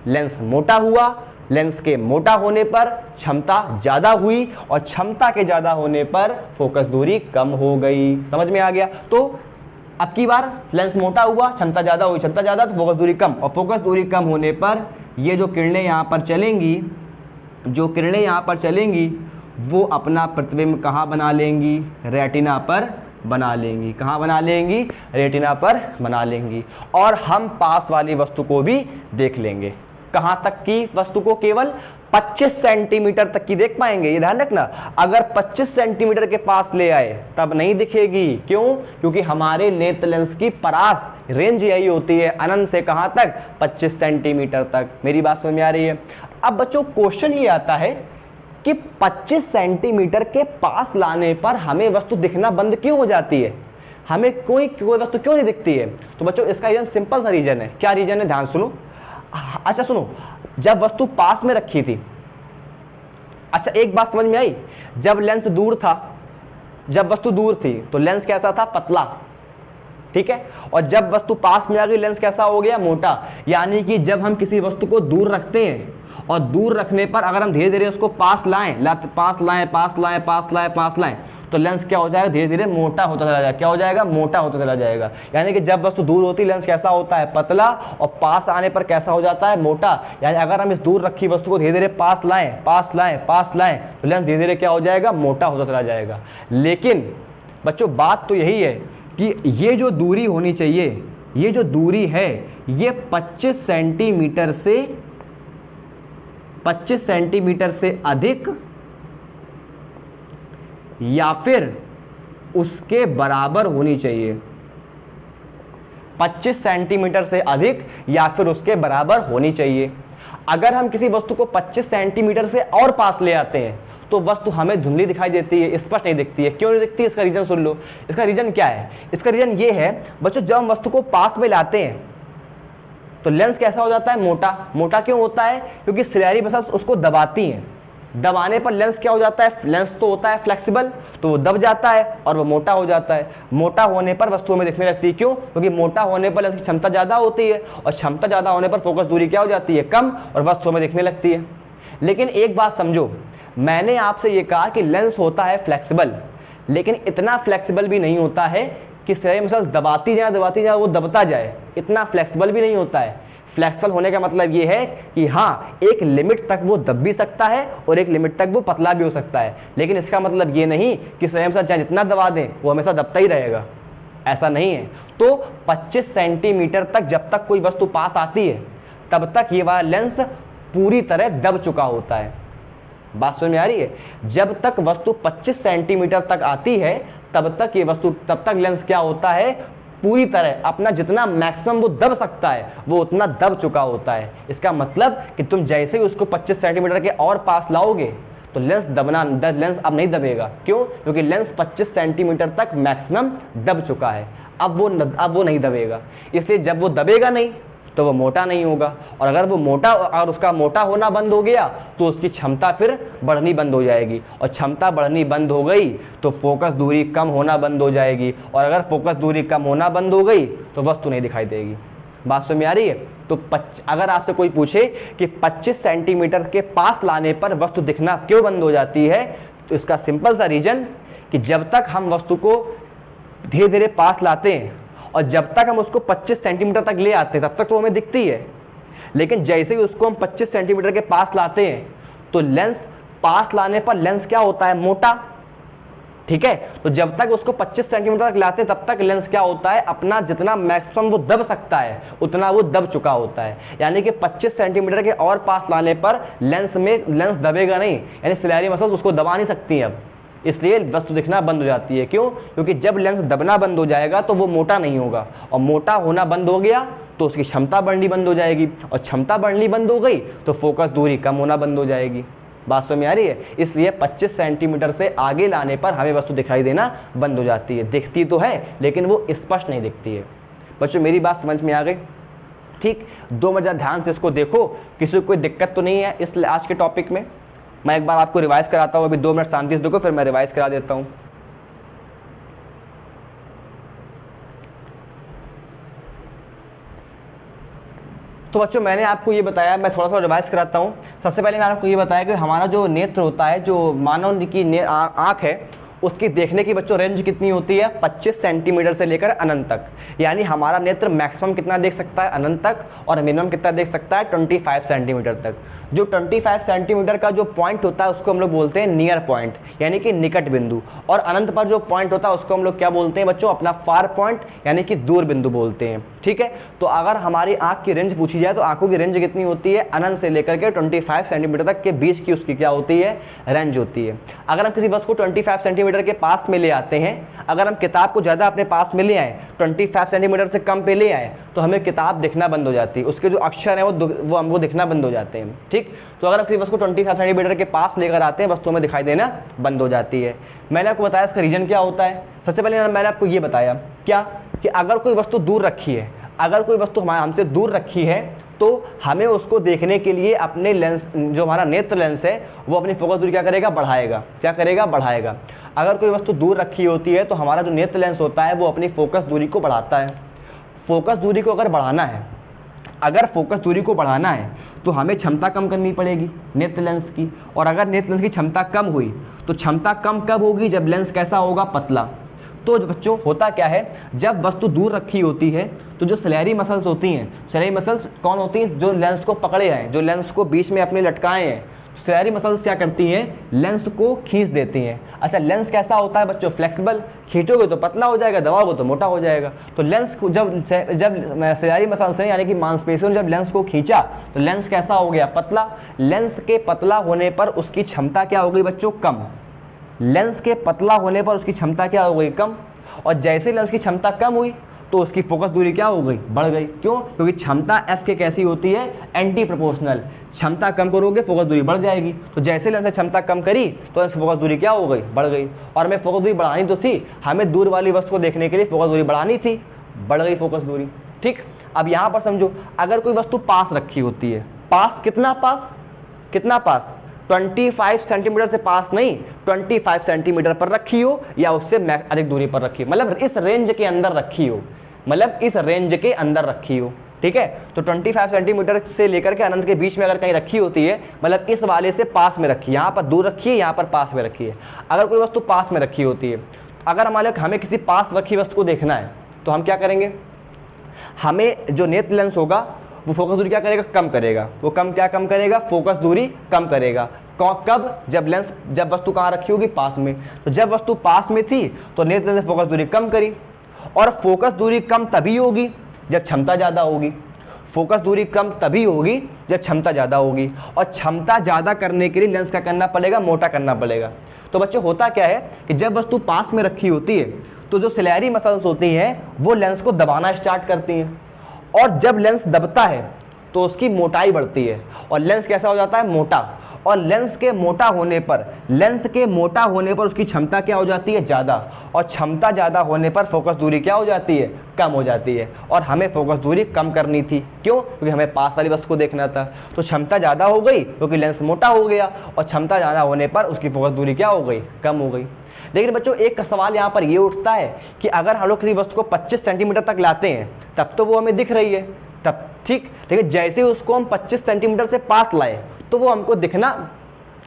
लेंस मोटा हुआ। लेंस के मोटा होने पर क्षमता ज्यादा हुई, और क्षमता के ज्यादा होने पर फोकस दूरी कम हो गई। समझ में आ गया? तो अब की बार लेंस मोटा हुआ, क्षमता ज्यादा हुई, क्षमता ज्यादा तो फोकस दूरी कम, और फोकस दूरी कम होने पर ये जो किरणें यहाँ पर चलेंगी, जो किरणें यहाँ पर चलेंगी, वो अपना प्रतिबिंब कहाँ बना लेंगी, रेटिना पर बना लेंगी। कहाँ बना लेंगी, रेटिना पर बना लेंगी। और हम पास वाली वस्तु को भी देख लेंगे। कहाँ तक की वस्तु को, केवल 25 सेंटीमीटर तक की देख पाएंगे। ये ध्यान रखना, अगर 25 सेंटीमीटर के पास ले आए तब नहीं दिखेगी। क्यों? क्योंकि हमारे नेत्र लेंस की परास रेंज यही होती है, अनंत से कहां तक, 25 सेंटीमीटर तक। मेरी बात समझ में आ रही है? अब बच्चों क्वेश्चन ये आता है कि 25 सेंटीमीटर के पास लाने पर हमें वस्तु दिखना बंद क्यों हो जाती है, हमें कोई वस्तु क्यों नहीं दिखती है? तो बच्चों इसका रीजन सिंपल सा रीजन है। क्या रीजन है, ध्यान सुनो। अच्छा सुनो, जब वस्तु पास में रखी थी, अच्छा एक बात समझ में आई, जब लेंस दूर था, जब वस्तु दूर थी तो लेंस कैसा था, पतला। ठीक है, और जब वस्तु पास में आ गई लेंस कैसा हो गया, मोटा। यानी कि जब हम किसी वस्तु को दूर रखते हैं और दूर रखने पर अगर हम धीरे धीरे उसको पास लाएं, पास लाएं, पास लाएं, पास लाएं, पास लाएं, तो लेंस क्या हो जाएगा, धीरे धीरे मोटा होता चला जाएगा। क्या हो जाएगा, मोटा होता चला जाएगा। यानी कि जब वस्तु दूर होती है लेंस कैसा होता है, पतला, और पास आने पर कैसा हो जाता है, मोटा। यानी अगर हम इस दूर रखी वस्तु को धीरे धीरे पास लाएं, पास लाएं, पास लाएं, तो लेंस धीरे धीरे क्या हो जाएगा, मोटा होता चला जाएगा। लेकिन बच्चों बात तो यही है कि ये जो दूरी होनी चाहिए, ये जो दूरी है, ये 25 सेंटीमीटर से अधिक या फिर उसके बराबर होनी चाहिए। 25 सेंटीमीटर से अधिक या फिर उसके बराबर होनी चाहिए। अगर हम किसी वस्तु को 25 सेंटीमीटर से और पास ले आते हैं तो वस्तु हमें धुंधली दिखाई देती है, स्पष्ट नहीं दिखती है। क्यों नहीं दिखती है, इसका रीजन सुन लो। इसका रीजन क्या है? इसका रीजन ये है बच्चों, जब हम वस्तु को पास में लाते हैं तो लेंस कैसा हो जाता है, मोटा। मोटा क्यों होता है? क्योंकि सिलेरी मसल्स उसको दबाती हैं। दबाने पर लेंस क्या हो जाता है, लेंस तो होता है फ्लेक्सिबल, तो वो दब जाता है और वो मोटा हो जाता है। मोटा होने पर वस्तु हमें दिखने लगती है। क्यों? क्योंकि मोटा होने पर लेंस की क्षमता ज्यादा होती है, और क्षमता ज्यादा होने पर फोकस दूरी क्या हो जाती है, कम, और वस्तु हमें दिखने लगती है। लेकिन एक बात समझो, मैंने आपसे ये कहा कि लेंस होता है फ्लेक्सिबल, लेकिन इतना फ्लेक्सिबल भी नहीं होता है कि सिलेरी मसल्स दबाती जाए वो दबता जाए। इतना फ्लेक्सिबल भी नहीं होता है। फ्लेक्सिबल होने का मतलब ये है कि हाँ, एक लिमिट तक वो दब भी सकता है और एक लिमिट तक वो पतला भी हो सकता है। लेकिन इसका मतलब ये नहीं कि सिलेरी मसल चाहे जितना दबा दें वो हमेशा दबता ही रहेगा, ऐसा नहीं है। तो 25 सेंटीमीटर तक जब तक कोई वस्तु पास आती है तब तक ये वाला लेंस पूरी तरह दब चुका होता है। बात समझ में आ रही है? जब तक वस्तु 25 सेंटीमीटर तक आती है तब तक लेंस क्या होता है, पूरी तरह अपना जितना मैक्सिमम वो दब सकता है वो उतना दब चुका होता है। इसका मतलब कि तुम जैसे ही उसको 25 सेंटीमीटर के और पास लाओगे तो लेंस अब नहीं दबेगा। क्यों? क्योंकि लेंस 25 सेंटीमीटर तक मैक्सिमम दब चुका है। अब वो नहीं दबेगा। इसलिए जब वो दबेगा नहीं तो वो मोटा नहीं होगा, और अगर वो उसका मोटा होना बंद हो गया तो उसकी क्षमता फिर बढ़नी बंद हो जाएगी, और क्षमता बढ़नी बंद हो गई तो फोकस दूरी कम होना बंद हो जाएगी, और अगर फोकस दूरी कम होना बंद हो गई तो वस्तु नहीं दिखाई देगी। बात समझ में आ रही है? तो अगर आपसे कोई पूछे कि 25 सेंटीमीटर के पास लाने पर वस्तु दिखना क्यों बंद हो जाती है, तो इसका सिंपल सा रीजन कि जब तक हम वस्तु को धीरे धीरे पास लाते हैं और जब तक हम उसको 25 सेंटीमीटर तक ले आते हैं तब तक तो हमें दिखती है, लेकिन जैसे ही उसको हम 25 सेंटीमीटर के पास लाते हैं तो लेंस, पास लाने पर लेंस क्या होता है, मोटा। ठीक है, तो जब तक उसको 25 सेंटीमीटर तक लाते हैं तब तक लेंस क्या होता है, अपना जितना मैक्सिमम वो दब सकता है उतना वो दब चुका होता है। यानी कि 25 सेंटीमीटर के और पास लाने पर लेंस दबेगा नहीं, यानी सिलेरी मसल्स उसको दबा नहीं सकती हैं अब, इसलिए वस्तु दिखना बंद हो जाती है। क्यों? क्योंकि जब लेंस दबना बंद हो जाएगा तो वो मोटा नहीं होगा, और मोटा होना बंद हो गया तो उसकी क्षमता बढ़नी बंद हो जाएगी, और क्षमता बढ़नी बंद हो गई तो फोकस दूरी कम होना बंद हो जाएगी। बात समझ में आ रही है? इसलिए 25 सेंटीमीटर से आगे लाने पर हमें वस्तु दिखाई देना बंद हो जाती है। दिखती तो है लेकिन वो स्पष्ट नहीं दिखती है। बच्चों मेरी बात समझ में आ गई? ठीक, 2 मिनट ध्यान से इसको देखो, किसी को कोई दिक्कत तो नहीं है इस आज के टॉपिक में। मैं एक बार आपको रिवाइज कराता हूँ, अभी 2 मिनट शांति से देखो, फिर मैं रिवाइज करा देता हूँ। तो बच्चों मैंने आपको ये बताया, मैं थोड़ा सा रिवाइज कराता हूँ। सबसे पहले मैंने आपको ये बताया कि हमारा जो नेत्र होता है, जो मानव की आँख है, उसकी देखने की बच्चों रेंज कितनी होती है, 25 सेंटीमीटर से लेकर अनंत तक। यानी हमारा नेत्र मैक्सिमम कितना देख सकता है, अनंत तक, और मिनिमम कितना देख सकता है, 25 सेंटीमीटर तक। जो 25 सेंटीमीटर का जो पॉइंट होता है उसको हम लोग बोलते हैं नियर पॉइंट, यानी कि निकट बिंदु। और अनंत पर जो पॉइंट होता है उसको हम लोग क्या बोलते हैं बच्चों, अपना फार पॉइंट, यानी कि दूर बिंदु बोलते हैं। ठीक है, तो अगर हमारी आंख की रेंज पूछी जाए तो आंखों की रेंज कितनी होती है, अनंत से लेकर के 25 सेंटीमीटर तक के बीच की उसकी क्या होती है, रेंज होती है। अगर हम किसी वस्तु को 25 सेंटीमीटर के पास में ले आते हैं, अगर हम किताब को ज़्यादा अपने पास में ले आए, 25 सेंटीमीटर से कम पे ले आए, तो हमें किताब दिखना बंद हो जाती है, उसके जो अक्षर हैं वो हमको दिखना बंद हो जाते हैं। ठीक, तो अगर हम किसी वस्तु को 25 सेंटीमीटर के पास लेकर आते हैं, वस्तु हमें दिखाई देना बंद हो जाती है। मैंने आपको बताया इसका रीजन क्या होता है। सबसे पहले मैंने आपको ये बताया क्या, कि अगर कोई वस्तु दूर रखी है, अगर कोई वस्तु हमसे दूर रखी है तो हमें उसको देखने के लिए अपने लेंस, जो हमारा नेत्र लेंस है, वो अपनी फोकस दूरी क्या करेगा, बढ़ाएगा। क्या करेगा, बढ़ाएगा। अगर कोई वस्तु दूर रखी होती है तो हमारा जो नेत्र लेंस होता है वो अपनी फोकस दूरी को बढ़ाता है। फोकस दूरी को अगर बढ़ाना है, अगर फोकस दूरी को बढ़ाना है तो हमें क्षमता कम करनी पड़ेगी नेत्र लेंस की। और अगर नेत्र लेंस की क्षमता कम हुई तो क्षमता कम कब होगी, जब लेंस कैसा होगा, पतला। तो बच्चों होता क्या है, जब वस्तु दूर रखी होती है तो जो सलेरी मसल्स होती हैं, सलेरी मसल्स कौन होती हैं, जो लेंस को पकड़े हैं, जो लेंस को बीच में अपने लटकाए हैं, सलेरी मसल्स क्या करती हैं, लेंस को खींच देती हैं। अच्छा, लेंस कैसा होता है बच्चों, फ्लेक्सिबल, खींचोगे तो पतला हो जाएगा, दबाओगे तो मोटा हो जाएगा। तो लेंस को जब सलेरी मसल्स हैं, यानी कि मांसपेशियों ने जब लेंस को खींचा तो लेंस कैसा हो गया, पतला। लेंस के पतला होने पर उसकी क्षमता क्या हो गई बच्चों, कम। लेंस के पतला होने पर उसकी क्षमता क्या हो गई, कम। और जैसे लेंस की क्षमता कम हुई तो उसकी फोकस दूरी क्या हो गई, बढ़ गई। क्यों? क्योंकि क्षमता एफ के कैसी होती है, एंटी प्रोपोर्शनल। क्षमता कम करोगे फोकस दूरी बढ़ जाएगी। तो जैसे लेंस ने क्षमता कम करी तो फोकस दूरी क्या हो गई, बढ़ गई। और हमें फोकस दूरी बढ़ानी तो थी, हमें दूर वाली वस्तु को देखने के लिए फोकस दूरी बढ़ानी थी, बढ़ गई फोकस दूरी। ठीक, अब यहाँ पर समझो, अगर कोई वस्तु पास रखी होती है, पास कितना, पास कितना, पास 25 सेंटीमीटर से पास नहीं, 25 सेंटीमीटर पर रखी हो या उससे अधिक दूरी पर रखी हो, मतलब इस रेंज के अंदर रखी हो, मतलब इस रेंज के अंदर रखी हो। ठीक है, तो 25 सेंटीमीटर से लेकर के अनंत के बीच में अगर कहीं रखी होती है, मतलब इस वाले से पास में रखी है, यहाँ पर दूर रखी है, यहाँ पर पास में रखी है। अगर कोई वस्तु पास में रखी होती है, अगर हमें किसी पास रखी वस्तु को देखना है तो हम क्या करेंगे, हमें जो नेत्र लेंस होगा वो फोकस दूरी क्या करेगा, कम करेगा। वो क्या कम करेगा, फोकस दूरी कम करेगा। कब, जब वस्तु कहाँ रखी होगी, पास में। तो जब वस्तु पास में थी तो नेत्र लेंस ने फोकस दूरी कम करी, और फोकस दूरी कम तभी होगी जब क्षमता ज़्यादा होगी। फोकस दूरी कम तभी होगी जब क्षमता ज़्यादा होगी, और क्षमता ज़्यादा करने के लिए लेंस क्या करना पड़ेगा, मोटा करना पड़ेगा। तो बच्चों होता क्या है कि जब वस्तु पास में रखी होती है तो जो सिलेरी मसल्स होती हैं वो लेंस को दबाना स्टार्ट करती हैं, और जब लेंस दबता है तो उसकी मोटाई बढ़ती है, और लेंस कैसा हो जाता है, मोटा। और लेंस के मोटा होने पर उसकी क्षमता क्या हो जाती है, ज़्यादा। और क्षमता ज़्यादा होने पर फोकस दूरी क्या हो जाती है, कम हो जाती है। और हमें फोकस दूरी कम करनी थी, क्यों? क्योंकि हमें पास वाली वस्तु को देखना था। तो क्षमता ज़्यादा हो गई क्योंकि लेंस मोटा हो गया, और क्षमता ज़्यादा होने पर उसकी फोकस दूरी क्या हो गई, कम हो गई। लेकिन बच्चों एक सवाल यहाँ पर ये उठता है कि अगर हम लोग किसी वस्तु को 25 सेंटीमीटर तक लाते हैं तब तो वो हमें दिख रही है, तब ठीक। लेकिन जैसे ही उसको हम 25 सेंटीमीटर से पास लाए तो वो हमको दिखना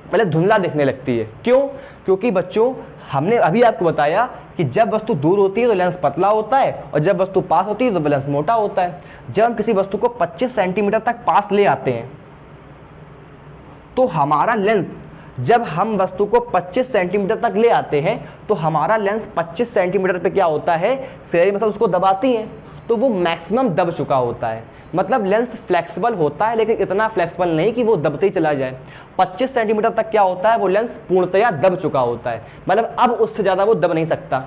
पहले धुंधला दिखने लगती है। क्यों? क्योंकि बच्चों हमने अभी आपको बताया कि जब वस्तु दूर होती है तो लेंस पतला होता है और जब वस्तु पास होती है तो लेंस मोटा होता है। जब हम किसी वस्तु को 25 सेंटीमीटर तक पास ले आते हैं तो हमारा लेंस, जब हम वस्तु को 25 सेंटीमीटर तक ले आते हैं तो हमारा लेंस 25 सेंटीमीटर पे क्या होता है, सिलेरी मसल उसको दबाती है तो वो मैक्सिमम दब चुका होता है। मतलब लेंस फ्लेक्सिबल होता है लेकिन इतना फ्लेक्सिबल नहीं कि वो दबते ही चला जाए। 25 सेंटीमीटर तक क्या होता है, वो लेंस पूर्णतया दब चुका होता है, मतलब अब उससे ज़्यादा वो दब नहीं सकता।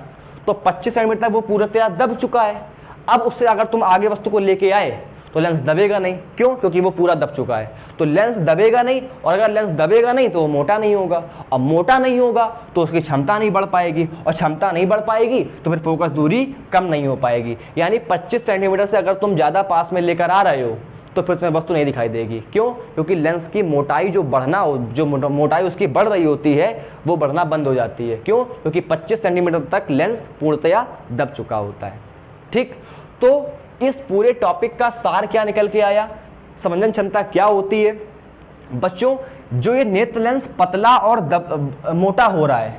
तो 25 सेंटीमीटर तक वो पूर्णतया दब चुका है। अब उससे अगर तुम आगे वस्तु को लेके आए तो लेंस दबेगा नहीं। क्यों? क्योंकि वो पूरा दब चुका है। तो लेंस दबेगा नहीं, और अगर लेंस दबेगा नहीं तो वो मोटा नहीं होगा, अब मोटा नहीं होगा तो उसकी क्षमता नहीं बढ़ पाएगी, और क्षमता नहीं बढ़ पाएगी तो फिर फोकस दूरी कम नहीं हो पाएगी। यानी 25 सेंटीमीटर से अगर तुम ज़्यादा पास में लेकर आ रहे हो तो फिर तुम्हें वस्तु नहीं दिखाई देगी। क्यों? क्योंकि लेंस की मोटाई जो बढ़ना हो, जो मोटाई उसकी बढ़ रही होती है वो बढ़ना बंद हो जाती है। क्यों? क्योंकि 25 सेंटीमीटर तक लेंस पूर्णतया दब चुका होता है। ठीक, तो इस पूरे टॉपिक का सार क्या निकल के आया, समंजन क्षमता क्या होती है। बच्चों, जो ये नेत्र लेंस पतला और मोटा हो रहा है,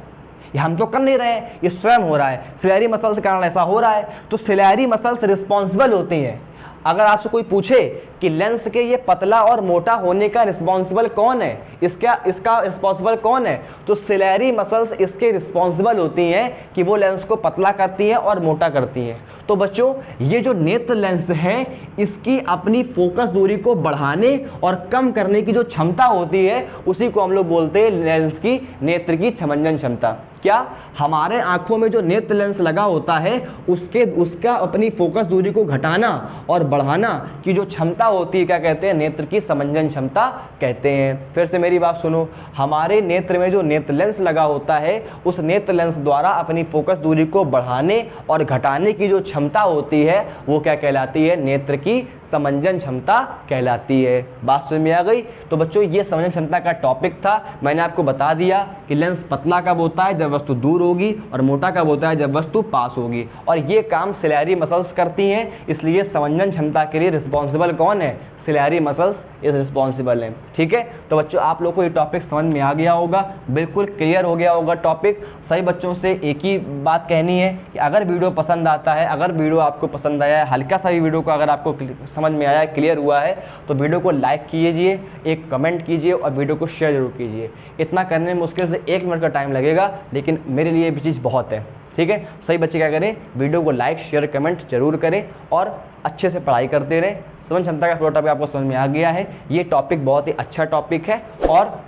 ये हम तो कर नहीं रहे हैं, ये स्वयं हो रहा है, सिलेरी मसल्स के कारण ऐसा हो रहा है। तो सिलेरी मसल्स रिस्पॉन्सिबल होती हैं। अगर आपसे कोई पूछे कि लेंस के ये पतला और मोटा होने का रिस्पॉन्सिबल कौन है, इसका रिस्पॉन्सिबल कौन है, तो सिलेरी मसल्स इसके रिस्पॉन्सिबल होती हैं कि वो लेंस को पतला करती हैं और मोटा करती हैं। तो बच्चों, ये जो नेत्र लेंस है इसकी अपनी फोकस दूरी को बढ़ाने और कम करने की जो क्षमता होती है उसी को हम लोग बोलते हैं लेंस की नेत्र की समंजन क्षमता। क्या? हमारे आंखों में जो नेत्र लेंस लगा होता है उसका अपनी फोकस दूरी को घटाना और बढ़ाना की जो क्षमता होती है क्या कहते हैं, नेत्र की समंजन क्षमता कहते हैं। फिर से मेरी बात सुनो, हमारे नेत्र में जो नेत्र लेंस लगा होता है उस नेत्र लेंस द्वारा अपनी फोकस दूरी को बढ़ाने और घटाने की जो क्षमता होती है वो क्या कहलाती है, नेत्र की समंजन क्षमता कहलाती है। बात समझ में आ गई? तो बच्चों, ये समंजन क्षमता का टॉपिक था। मैंने आपको बता दिया कि लेंस पतला कब होता है, जब वस्तु दूर होगी, और मोटा कब होता है, जब वस्तु पास होगी, और ये काम सिलेरी मसल्स करती हैं। इसलिए समंजन क्षमता के लिए रिस्पॉन्सिबल कौन है, सिलेरी मसल्स इज रिस्पॉन्सिबल है। ठीक है, तो बच्चों आप लोग को ये टॉपिक समझ में आ गया होगा, बिल्कुल क्लियर हो गया होगा टॉपिक। सही बच्चों से एक ही बात कहनी है कि अगर वीडियो पसंद आता है, अगर वीडियो आपको पसंद आया है, हल्का सा भी वीडियो को अगर आपको समझ में आया, क्लियर हुआ है, तो वीडियो को लाइक कीजिए, एक कमेंट कीजिए और वीडियो को शेयर जरूर कीजिए। इतना करने में मुश्किल से 1 मिनट का टाइम लगेगा, लेकिन मेरे लिए भी चीज़ बहुत है। ठीक है, सही बच्चे क्या करें, वीडियो को लाइक शेयर कमेंट जरूर करें और अच्छे से पढ़ाई करते रहें। समझ क्षमता का पूरा टॉपिक आपको समझ में आ गया है। ये टॉपिक बहुत ही अच्छा टॉपिक है और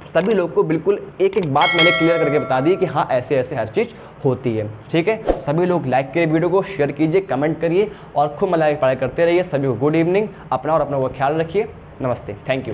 सभी लोग को बिल्कुल एक एक बात मैंने क्लियर करके बता दी कि हाँ ऐसे ऐसे हर चीज़ होती है। ठीक है, सभी लोग लाइक करिए, वीडियो को शेयर कीजिए, कमेंट करिए और खूब मजा पढ़ाई करते रहिए। सभी को गुड इवनिंग। अपना और अपना वो ख्याल रखिए। नमस्ते, थैंक यू।